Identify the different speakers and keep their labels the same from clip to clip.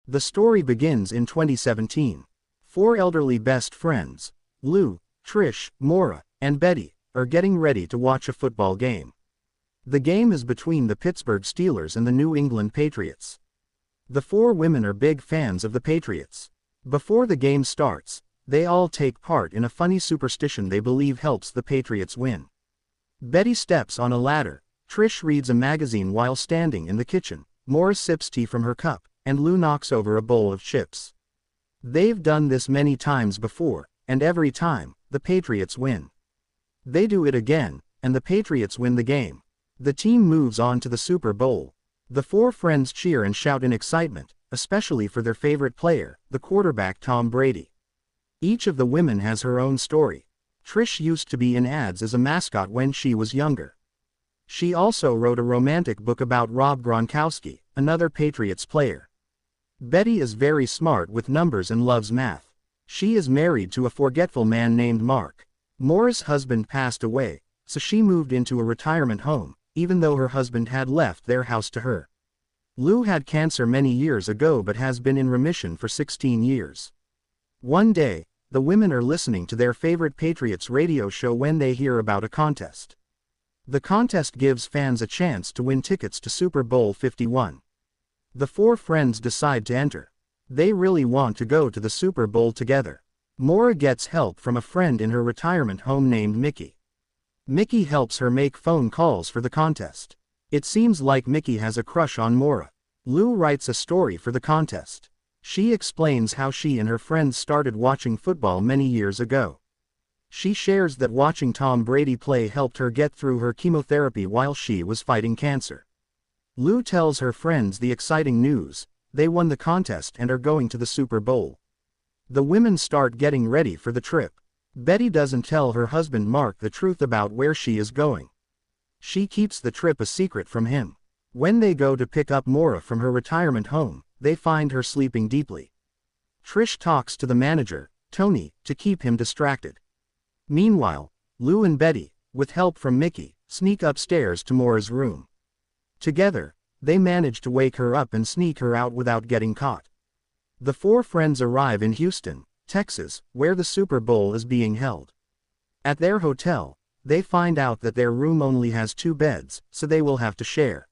Speaker 1: The story begins in 2017. Four elderly best friends, Lou, Trish, Maura, and Betty, are getting ready to watch a football game. The game is between the Pittsburgh Steelers and the New England Patriots. The four women are big fans of the Patriots. Before the game starts, they all take part in a funny superstition they believe helps the Patriots win. Betty steps on a ladder, Trish reads a magazine while standing in the kitchen, Maura sips tea from her cup, and Lou knocks over a bowl of chips. They've done this many times before, and every time, the Patriots win. They do it again, and the Patriots win the game. The team moves on to the Super Bowl. The four friends cheer and shout in excitement, especially for their favorite player, the quarterback Tom Brady. Each of the women has her own story. Trish used to be in ads as a mascot when she was younger. She also wrote a romantic book about Rob Gronkowski, another Patriots player. Betty is very smart with numbers and loves math. She is married to a forgetful man named Mark. Maura's husband passed away, so she moved into a retirement home, even though her husband had left their house to her. Lou had cancer many years ago but has been in remission for 16 years. One day, the women are listening to their favorite Patriots radio show when they hear about a contest. The contest gives fans a chance to win tickets to Super Bowl 51. The four friends decide to enter. They really want to go to the Super Bowl together. Maura gets help from a friend in her retirement home named Mickey. Mickey helps her make phone calls for the contest. It seems like Mickey has a crush on Maura. Lou writes a story for the contest. She explains how she and her friends started watching football many years ago. She shares that watching Tom Brady play helped her get through her chemotherapy while she was fighting cancer. Lou tells her friends the exciting news: they won the contest and are going to the Super Bowl. The women start getting ready for the trip. Betty doesn't tell her husband Mark the truth about where she is going. She keeps the trip a secret from him. When they go to pick up Maura from her retirement home, they find her sleeping deeply. Trish talks to the manager, Tony, to keep him distracted. Meanwhile, Lou and Betty, with help from Mickey, sneak upstairs to Maura's room. Together, they manage to wake her up and sneak her out without getting caught. The four friends arrive in Houston, Texas, where the Super Bowl is being held. At their hotel, they find out that their room only has 2 beds, so they will have to share.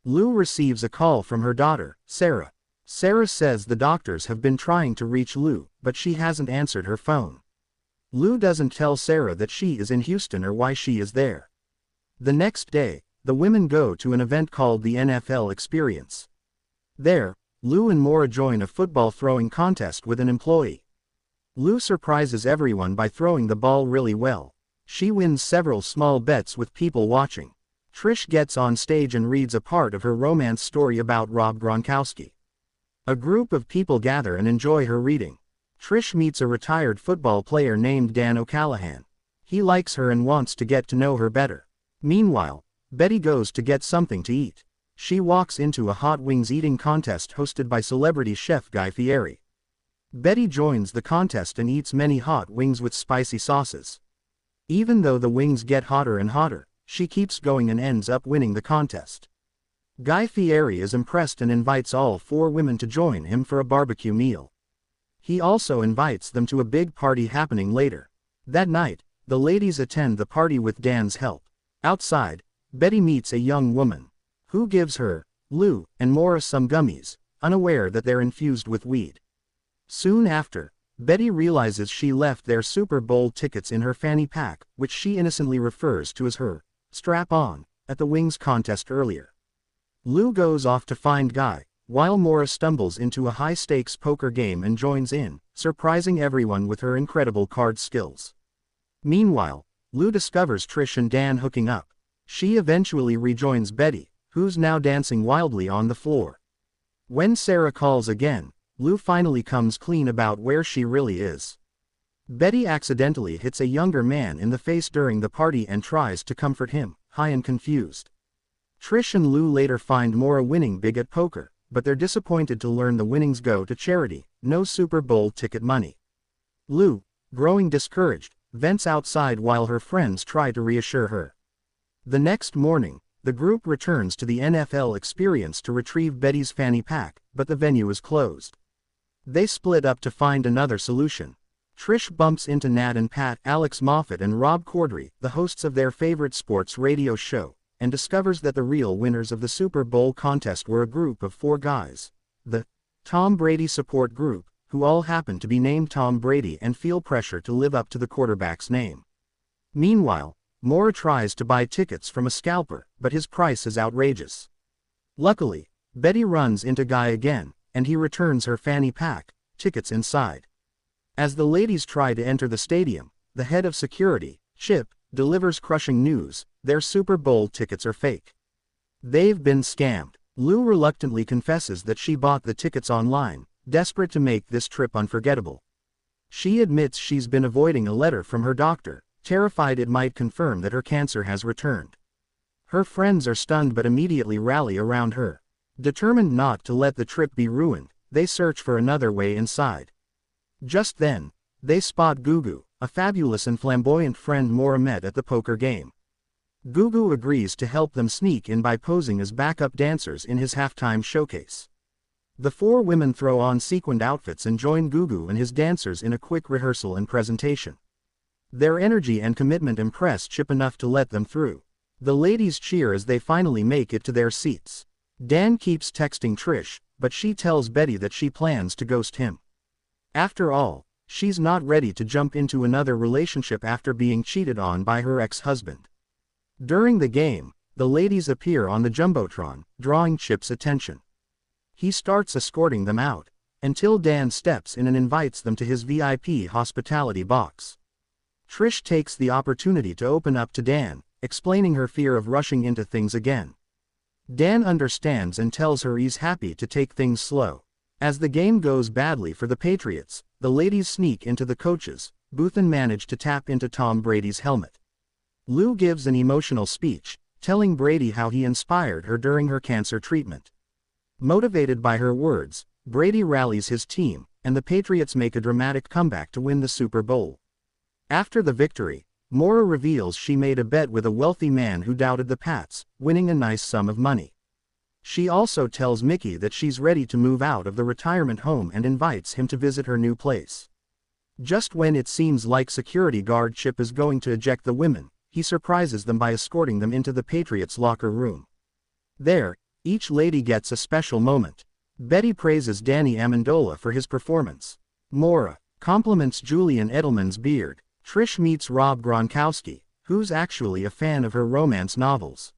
Speaker 1: Lou receives a call from her daughter, Sarah. Sarah says the doctors have been trying to reach Lou, but she hasn't answered her phone. Lou doesn't tell Sarah that she is in Houston or why she is there. The next day, the women go to an event called the NFL Experience. There, Lou and Maura join a football throwing contest with an employee. Lou surprises everyone by throwing the ball really well. She wins several small bets with people watching. Trish gets on stage and reads a part of her romance story about Rob Gronkowski. A group of people gather and enjoy her reading. Trish meets a retired football player named Dan O'Callahan. He likes her and wants to get to know her better. Meanwhile, Betty goes to get something to eat. She walks into a hot wings eating contest hosted by celebrity chef Guy Fieri. Betty joins the contest and eats many hot wings with spicy sauces. Even though the wings get hotter and hotter, she keeps going and ends up winning the contest. Guy Fieri is impressed and invites all 4 women to join him for a barbecue meal. He also invites them to a big party happening later. That night, the ladies attend the party with Dan's help. Outside, Betty meets a young woman, who gives her, Lou, and Maura some gummies, unaware that they're infused with weed. Soon after, Betty realizes she left their Super Bowl tickets in her fanny pack, which she innocently refers to as her strap-on, at the wings contest earlier. Lou goes off to find Guy, while Maura stumbles into a high-stakes poker game and joins in, surprising everyone with her incredible card skills. Meanwhile, Lou discovers Trish and Dan hooking up. She eventually rejoins Betty, who's now dancing wildly on the floor. When Sarah calls again, Lou finally comes clean about where she really is. Betty accidentally hits a younger man in the face during the party and tries to comfort him, high and confused. Trish and Lou later find Maura winning big at poker, but they're disappointed to learn the winnings go to charity, no Super Bowl ticket money. Lou, growing discouraged, vents outside while her friends try to reassure her. The next morning, the group returns to the NFL Experience to retrieve Betty's fanny pack, but the venue is closed. They split up to find another solution. Trish bumps into Nat and Pat, Alex Moffat and Rob Corddry, the hosts of their favorite sports radio show, and discovers that the real winners of the Super Bowl contest were a group of 4 guys. The Tom Brady support group, who all happen to be named Tom Brady and feel pressure to live up to the quarterback's name. Meanwhile, Maura tries to buy tickets from a scalper, but his price is outrageous. Luckily, Betty runs into Guy again, and he returns her fanny pack, tickets inside. As the ladies try to enter the stadium, the head of security, Chip, delivers crushing news: their Super Bowl tickets are fake. They've been scammed. Lou reluctantly confesses that she bought the tickets online, desperate to make this trip unforgettable. She admits she's been avoiding a letter from her doctor, terrified it might confirm that her cancer has returned. Her friends are stunned but immediately rally around her. Determined not to let the trip be ruined, they search for another way inside. Just then, they spot Gugu, a fabulous and flamboyant friend Maura met at the poker game. Gugu agrees to help them sneak in by posing as backup dancers in his halftime showcase. The 4 women throw on sequined outfits and join Gugu and his dancers in a quick rehearsal and presentation. Their energy and commitment impress Chip enough to let them through. The ladies cheer as they finally make it to their seats. Dan keeps texting Trish, but she tells Betty that she plans to ghost him. After all, she's not ready to jump into another relationship after being cheated on by her ex-husband. During the game, the ladies appear on the Jumbotron, drawing Chip's attention. He starts escorting them out, until Dan steps in and invites them to his VIP hospitality box. Trish takes the opportunity to open up to Dan, explaining her fear of rushing into things again. Dan understands and tells her he's happy to take things slow. As the game goes badly for the Patriots, the ladies sneak into the coach's booth and manage to tap into Tom Brady's helmet. Lou gives an emotional speech, telling Brady how he inspired her during her cancer treatment. Motivated by her words, Brady rallies his team, and the Patriots make a dramatic comeback to win the Super Bowl. After the victory, Maura reveals she made a bet with a wealthy man who doubted the Pats, winning a nice sum of money. She also tells Mickey that she's ready to move out of the retirement home and invites him to visit her new place. Just when it seems like security guard Chip is going to eject the women, he surprises them by escorting them into the Patriots' locker room. There, each lady gets a special moment. Betty praises Danny Amendola for his performance. Maura compliments Julian Edelman's beard. Trish meets Rob Gronkowski, who's actually a fan of her romance novels.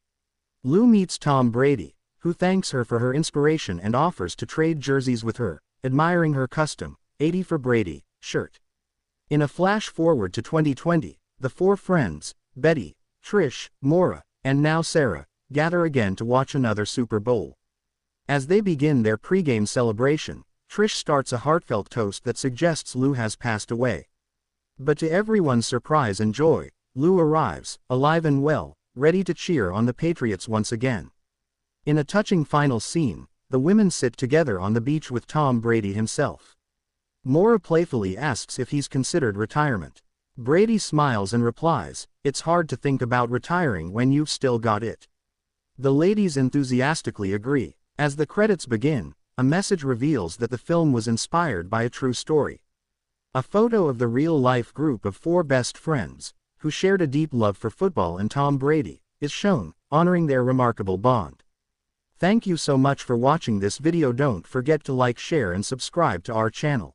Speaker 1: Lou meets Tom Brady, who thanks her for her inspiration and offers to trade jerseys with her, admiring her custom, 80 for Brady, shirt. In a flash forward to 2020, the 4 friends, Betty, Trish, Maura, and now Sarah, gather again to watch another Super Bowl. As they begin their pregame celebration, Trish starts a heartfelt toast that suggests Lou has passed away. But to everyone's surprise and joy, Lou arrives, alive and well, ready to cheer on the Patriots once again. In a touching final scene, the women sit together on the beach with Tom Brady himself. Maura playfully asks if he's considered retirement. Brady smiles and replies, "It's hard to think about retiring when you've still got it." The ladies enthusiastically agree. As the credits begin, a message reveals that the film was inspired by a true story. A photo of the real-life group of 4 best friends, who shared a deep love for football and Tom Brady, is shown, honoring their remarkable bond. Thank you so much for watching this video. Don't forget to like, share and subscribe to our channel.